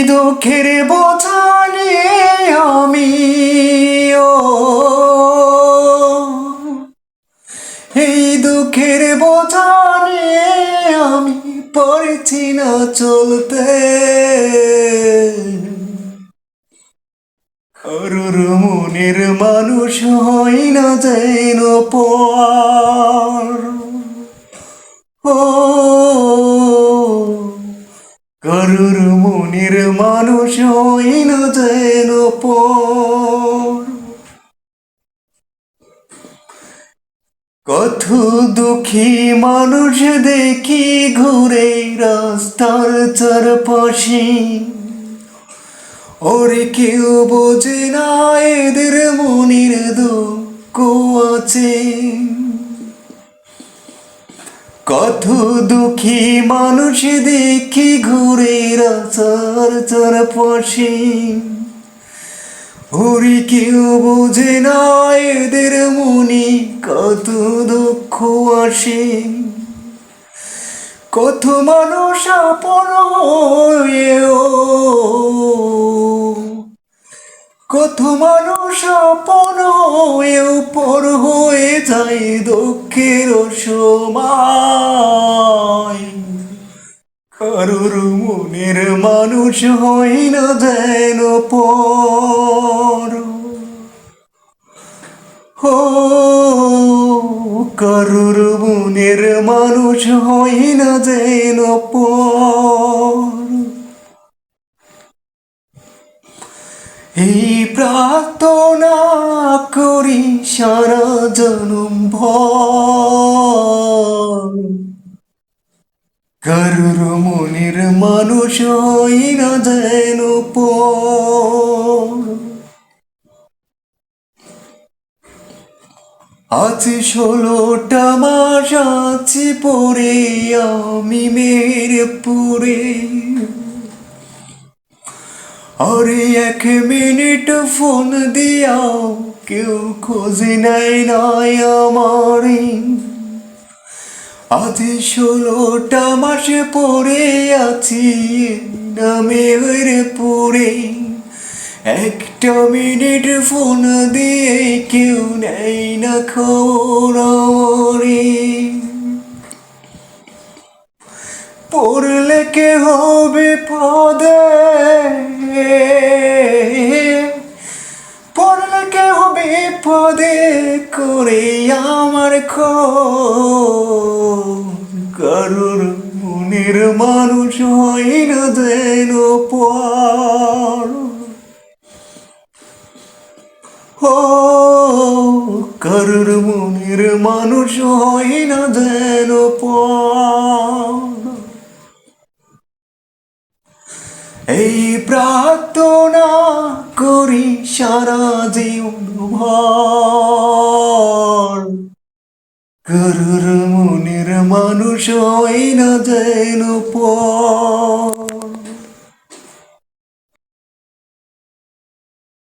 দুঃখের বোঝা নিয়ে আমি ও এই দুঃখের বোঝা নিয়ে আমি পারছি না চলতে। কারোর মনের মানুষ হয় না যেন পর। ও কারোর মনের মানুষ হয় না যেন পর। কত দুঃখী মানুষ দেখি ঘুরে রাস্তার চারপাশে, ওরে কেউ বোঝে না এদের মনের দুঃখ আছে। কত দুঃখী মানুষ দেখি ঘুরে রাস্তার চারপাশে, ওরে কেউ বোঝে না এদের মনে কত দুঃখ আসে। কত মানুষ আপন হয়েও, কত মানুষ আপন হয়েও পর হয়ে যায় দুঃখের সময়। কারোর মনের মানুষ হয় না যেন পর। ও কারোর মনের মানুষ হয় না যেন পর। এই প্রার্থনা করি সারা জনম ভর, কারোর মনের মানুষ হয় না যেন পর। আজ 16টা মাস আছি পরে আমি মেহেরপুরে, আরে 1 মিনিট ফোন দিয়াও কেউ খোঁজ নেয় নাই আমারে। আজ 16টা মাস পরে আছি না মেহেরপুরে, 1 মিনিট ফোন দিয়ে কেউ নেই না খবর আমারে। পড়লে কে হবে পদে, পড়লে কে হবে পদে করে আমার কারোর মনের মানুষ হয় না যেন পর। ও কারোর মনের মানুষ হয় না যেন পর। এই প্রার্থনা করি সারা জীবন ভর, কারোর মনের মানুষ হয় না যেন পর।